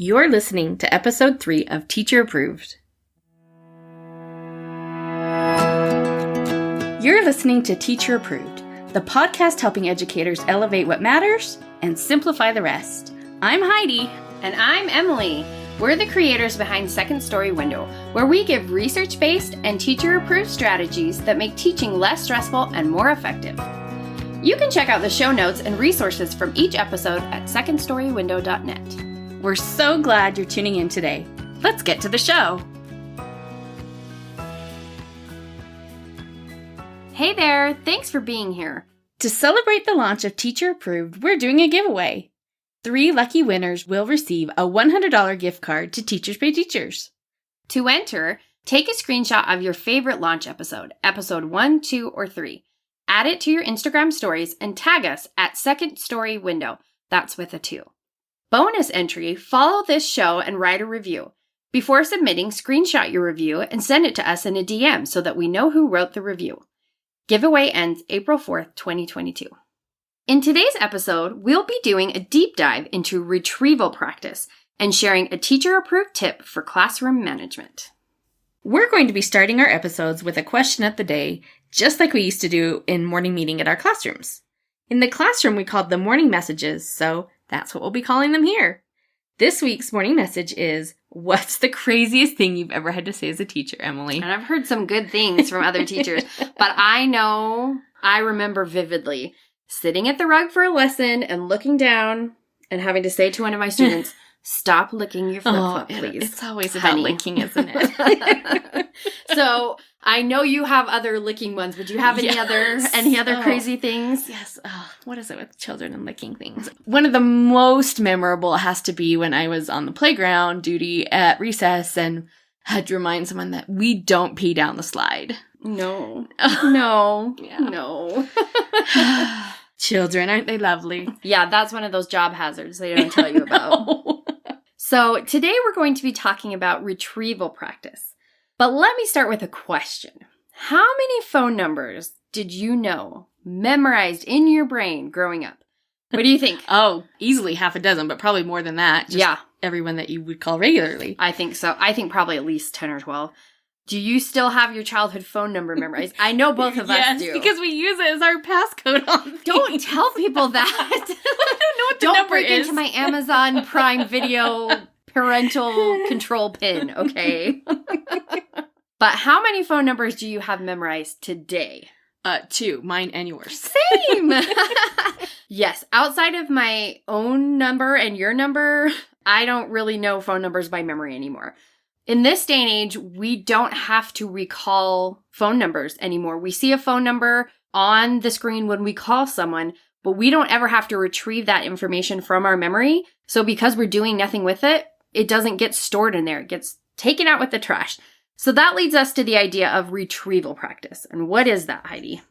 You're listening to episode 3 of Teacher Approved. You're listening to Teacher Approved, the podcast helping educators elevate what matters and simplify the rest. I'm Heidi. And I'm Emily. We're the creators behind Second Story Window, where we give research-based and teacher-approved strategies that make teaching less stressful and more effective. You can check out the show notes and resources from each episode at secondstorywindow.net. We're so glad you're tuning in today. Let's get to the show. Hey there, thanks for being here. To celebrate the launch of Teacher Approved, we're doing a giveaway. 3 lucky winners will receive a $100 gift card to Teachers Pay Teachers. To enter, take a screenshot of your favorite launch episode, episode 1, 2, or 3. Add it to your Instagram stories and tag us at Second Story Window. That's with a 2. Bonus entry, follow this show and write a review. Before submitting, screenshot your review and send it to us in a DM so that we know who wrote the review. Giveaway ends April 4th, 2022. In today's episode, we'll be doing a deep dive into retrieval practice and sharing a teacher-approved tip for classroom management. We're going to be starting our episodes with a question of the day, just like we used to do in morning meeting at our classrooms. In the classroom, we called them morning messages, so that's what we'll be calling them here. This week's morning message is, what's the craziest thing you've ever had to say as a teacher, Emily? And I've heard some good things from other teachers, but I remember vividly sitting at the rug for a lesson and looking down and having to say to one of my students, stop licking your flip-flop, please. It's always about licking, isn't it? So I know you have other licking ones, but do you have any other crazy things? Yes. What is it with children and licking things? One of the most memorable has to be when I was on the playground duty at recess and had to remind someone that we don't pee down the slide. No. No. No. Children, aren't they lovely? Yeah, that's one of those job hazards they don't tell you about. No. So today we're going to be talking about retrieval practice. But let me start with a question. How many phone numbers did you know memorized in your brain growing up? What do you think? Easily half a dozen, but probably more than that. Just everyone that you would call regularly. I think so. I think probably at least 10 or 12. Do you still have your childhood phone number memorized? I know both of us do. Yes, because we use it as our passcode on things. Don't tell people that. I don't know what the Don't number break is. into my Amazon Prime Video parental control pin, okay? But how many phone numbers do you have memorized today? 2, mine and yours. Same! Yes, outside of my own number and your number, I don't really know phone numbers by memory anymore. In this day and age, we don't have to recall phone numbers anymore. We see a phone number on the screen when we call someone, but we don't ever have to retrieve that information from our memory. So because we're doing nothing with it, it doesn't get stored in there. It gets taken out with the trash. So that leads us to the idea of retrieval practice. And what is that, Heidi?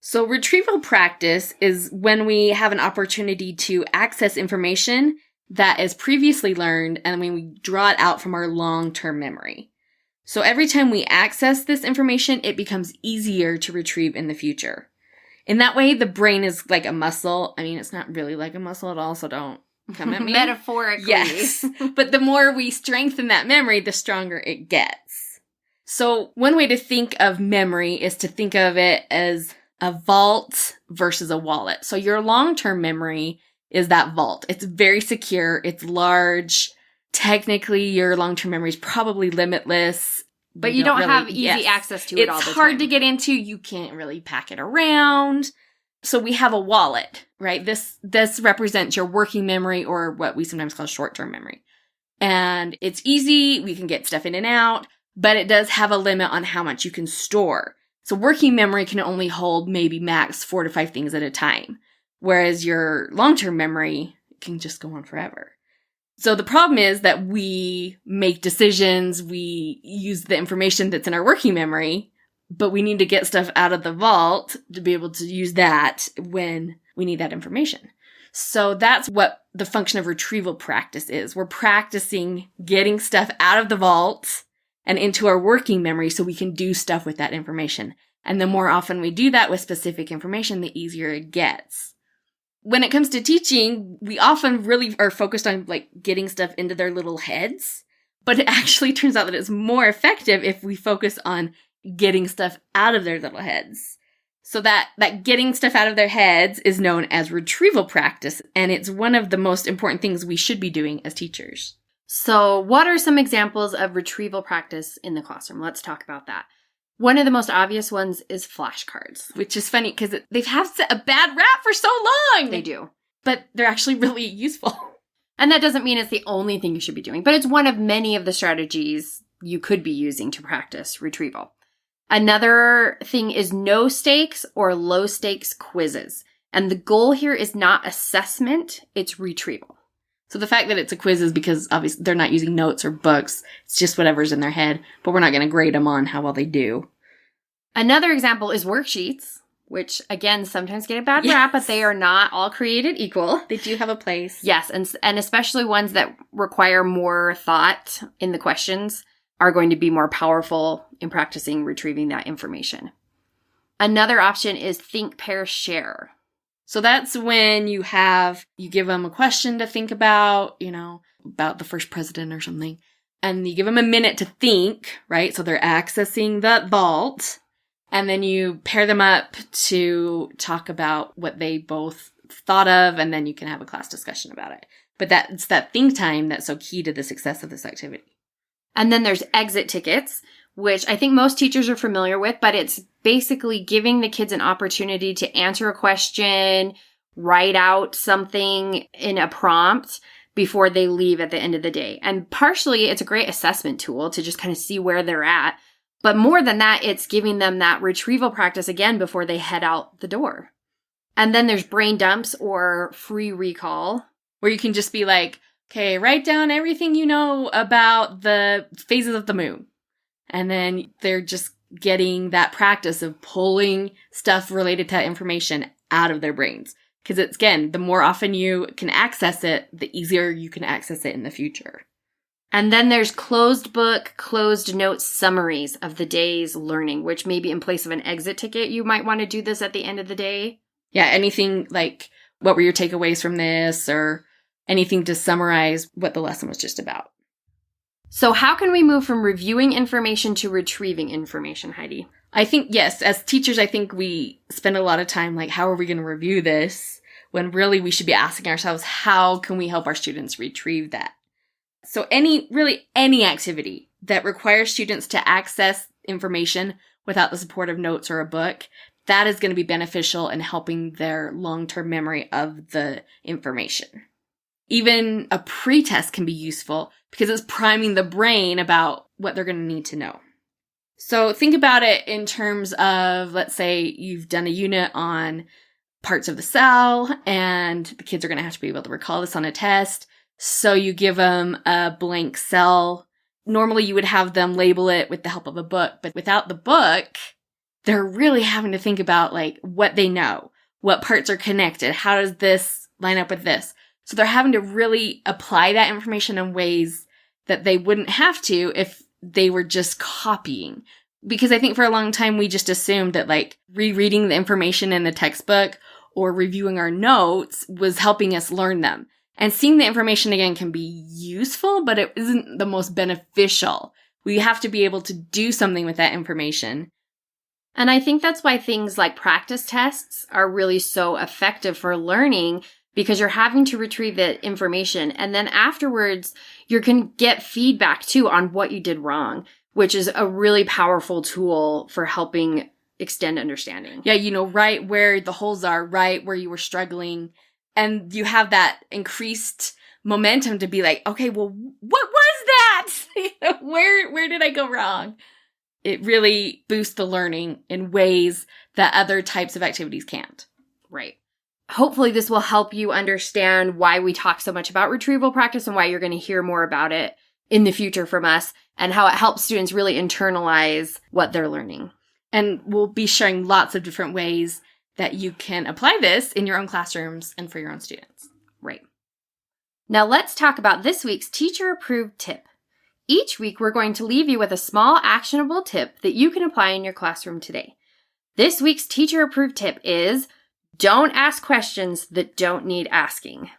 So retrieval practice is when we have an opportunity to access information that is previously learned and when we draw it out from our long-term memory. So every time we access this information, it becomes easier to retrieve in the future. In that way, the brain is like a muscle. I mean, it's not really like a muscle at all, so don't come at me. Metaphorically. Yes. But the more we strengthen that memory, the stronger it gets. So one way to think of memory is to think of it as a vault versus a wallet. So your long-term memory is that vault. It's very secure. It's large. Technically, your long-term memory is probably limitless. But you don't have easy access to it all the time. It's hard to get into. You can't really pack it around. So we have a wallet, right? This represents your working memory or what we sometimes call short-term memory. And it's easy. We can get stuff in and out, but it does have a limit on how much you can store. So working memory can only hold maybe max 4 to 5 things at a time. Whereas your long-term memory can just go on forever. So the problem is that we make decisions, we use the information that's in our working memory, but we need to get stuff out of the vault to be able to use that when we need that information. So that's what the function of retrieval practice is. We're practicing getting stuff out of the vault and into our working memory so we can do stuff with that information. And the more often we do that with specific information, the easier it gets. when it comes to teaching, we often really are focused on like getting stuff into their little heads, but it actually turns out that it's more effective if we focus on getting stuff out of their little heads. So that getting stuff out of their heads is known as retrieval practice, and it's one of the most important things we should be doing as teachers. So what are some examples of retrieval practice in the classroom? Let's talk about that. One of the most obvious ones is flashcards. Which is funny because they've had a bad rap for so long. They do. But they're actually really useful. And that doesn't mean it's the only thing you should be doing, but it's one of many of the strategies you could be using to practice retrieval. Another thing is no stakes or low stakes quizzes. And the goal here is not assessment, it's retrieval. So the fact that it's a quiz is because obviously they're not using notes or books. It's just whatever's in their head, but we're not going to grade them on how well they do. Another example is worksheets, which again sometimes get a bad rap, but they are not all created equal. They do have a place. Yes, and especially ones that require more thought in the questions are going to be more powerful in practicing retrieving that information. Another option is think, pair, share. So that's when you give them a question to think about, about the first president or something, and you give them a minute to think, right? So they're accessing that vault, and then you pair them up to talk about what they both thought of, and then you can have a class discussion about it. But it's that think time that's so key to the success of this activity. And then there's exit tickets, which I think most teachers are familiar with, but it's basically giving the kids an opportunity to answer a question, write out something in a prompt before they leave at the end of the day. And partially, it's a great assessment tool to just kind of see where they're at. But more than that, it's giving them that retrieval practice again before they head out the door. And then there's brain dumps or free recall, where you can just be like, okay, write down everything you know about the phases of the moon. And then they're just getting that practice of pulling stuff related to that information out of their brains. Because it's, again, the more often you can access it, the easier you can access it in the future. And then there's closed book, closed note summaries of the day's learning, which maybe in place of an exit ticket, you might want to do this at the end of the day. Yeah, anything like, what were your takeaways from this, or anything to summarize what the lesson was just about. So how can we move from reviewing information to retrieving information, Heidi? I think, yes, as teachers, I think we spend a lot of time like, how are we going to review this? When really we should be asking ourselves, how can we help our students retrieve that? So any activity that requires students to access information without the support of notes or a book, that is going to be beneficial in helping their long-term memory of the information. Even a pretest can be useful because it's priming the brain about what they're going to need to know. So think about it in terms of, let's say you've done a unit on parts of the cell and the kids are going to have to be able to recall this on a test. So you give them a blank cell. Normally you would have them label it with the help of a book, but without the book, they're really having to think about like what they know, what parts are connected, how does this line up with this? So they're having to really apply that information in ways that they wouldn't have to if they were just copying. Because I think for a long time, we just assumed that like rereading the information in the textbook or reviewing our notes was helping us learn them. And seeing the information again can be useful, but it isn't the most beneficial. We have to be able to do something with that information. And I think that's why things like practice tests are really so effective for learning, because you're having to retrieve the information. And then afterwards, you can get feedback too on what you did wrong, which is a really powerful tool for helping extend understanding. Yeah, right where the holes are, right where you were struggling. And you have that increased momentum to be like, okay, well, what was that? Where did I go wrong? It really boosts the learning in ways that other types of activities can't. Right. Hopefully this will help you understand why we talk so much about retrieval practice and why you're going to hear more about it in the future from us, and how it helps students really internalize what they're learning. And we'll be sharing lots of different ways that you can apply this in your own classrooms and for your own students. Right. Now let's talk about this week's teacher-approved tip. Each week, we're going to leave you with a small actionable tip that you can apply in your classroom today. This week's teacher-approved tip is Don't ask questions that don't need asking.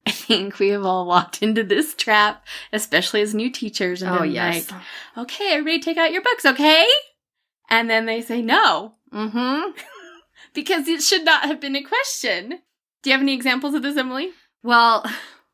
I think we have all walked into this trap, especially as new teachers. And been like, okay, everybody take out your books, okay? And then they say no. Mm-hmm. Because it should not have been a question. Do you have any examples of this, Emily? Well,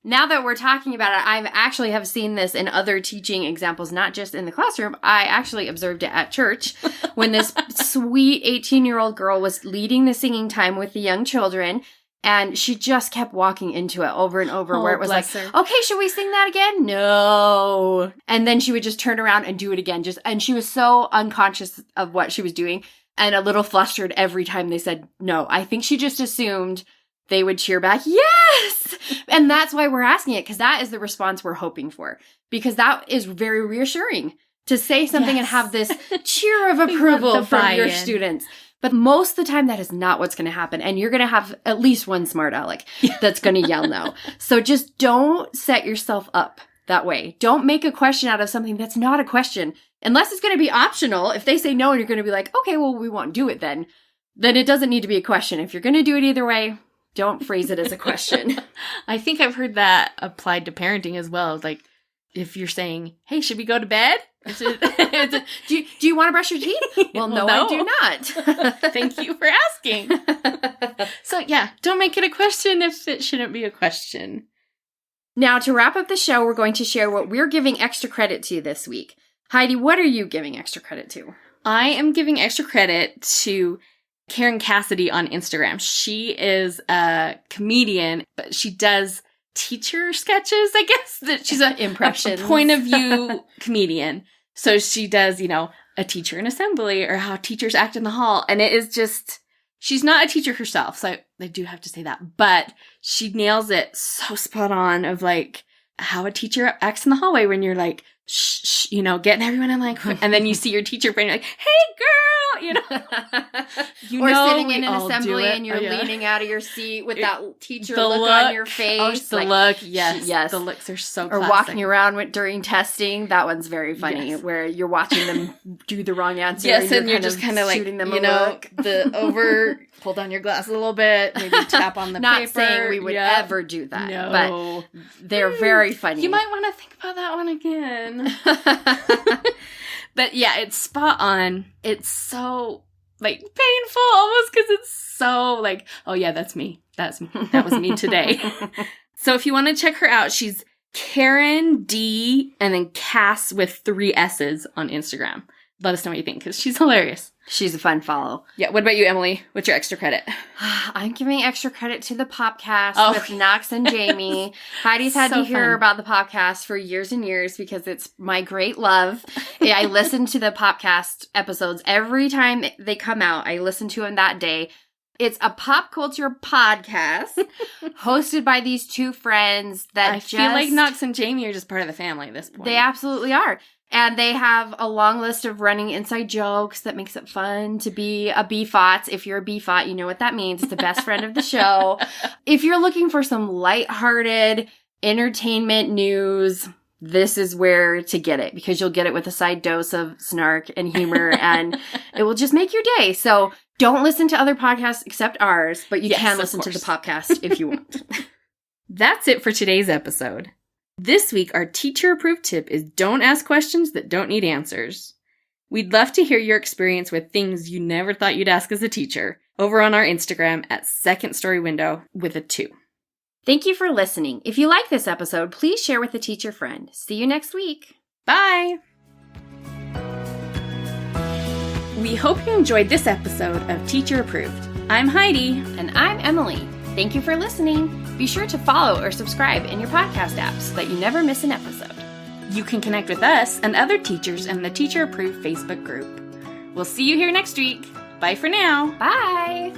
now that we're talking about it, I actually have seen this in other teaching examples, not just in the classroom. I actually observed it at church when this sweet 18-year-old girl was leading the singing time with the young children. And she just kept walking into it over and over where it was like, okay, should we sing that again? No. And then she would just turn around and do it again. And she was so unconscious of what she was doing and a little flustered every time they said no. I think she just assumed they would cheer back, yes! And that's why we're asking it, because that is the response we're hoping for. Because that is very reassuring to say something and have this cheer of approval from your students. But most of the time, that is not what's going to happen. And you're going to have at least one smart aleck that's going to yell no. So just don't set yourself up that way. Don't make a question out of something that's not a question. Unless it's going to be optional. If they say no and you're going to be like, okay, well, we won't do it then it doesn't need to be a question. If you're going to do it either way, don't phrase it as a question. I think I've heard that applied to parenting as well. Like, if you're saying, hey, should we go to bed? Do you want to brush your teeth? Well, no, I do not. Thank you for asking. So yeah, don't make it a question if it shouldn't be a question. Now, to wrap up the show, we're going to share what we're giving extra credit to this week. Heidi, what are you giving extra credit to? I am giving extra credit to Karen Cassidy on Instagram. She is a comedian, but she does teacher sketches, I guess. That she's a point of view comedian. So she does, a teacher in assembly or how teachers act in the hall. And it is just, she's not a teacher herself. So I do have to say that, but she nails it so spot on of like how a teacher acts in the hallway when you're like, shh, getting everyone in like, and then you see your teacher friend, you're like, hey girl, or sitting in an assembly and you're leaning out of your seat with that teacher look on your face. The look, yes. The looks are so classic. Or walking around during testing. That one's very funny, where you're watching them do the wrong answer. Yes, and you're just kind of like, shooting them pull down your glass a little bit, maybe tap on the Not paper. Not saying we would ever do that, but they're very funny. You might want to think about that one again. But yeah, it's spot on. It's so like painful almost because it's so like, oh yeah, that's me. That was me today. So if you want to check her out, she's Karen D and then Cass with 3 S's on Instagram. Let us know what you think because she's hilarious. She's a fun follow. Yeah. What about you, Emily? What's your extra credit? I'm giving extra credit to the podcast with Knox and Jamie. Heidi's had to hear about the podcast for years and years because it's my great love. I listen to the podcast episodes every time they come out. I listen to them that day. It's a pop culture podcast hosted by these 2 friends that I feel like Knox and Jamie are just part of the family at this point. They absolutely are. And they have a long list of running inside jokes that makes it fun to be a BFOTS. If you're a BFOT, you know what that means. It's the best friend of the show. If you're looking for some lighthearted entertainment news, this is where to get it because you'll get it with a side dose of snark and humor and it will just make your day. So don't listen to other podcasts except ours, but you can listen to the podcast if you want. That's it for today's episode. This week, our teacher-approved tip is don't ask questions that don't need answers. We'd love to hear your experience with things you never thought you'd ask as a teacher over on our Instagram at Second Story Window with a 2. Thank you for listening. If you like this episode, please share with a teacher friend. See you next week. Bye! We hope you enjoyed this episode of Teacher Approved. I'm Heidi. And I'm Emily. Thank you for listening. Be sure to follow or subscribe in your podcast app so that you never miss an episode. You can connect with us and other teachers in the Teacher Approved Facebook group. We'll see you here next week. Bye for now. Bye.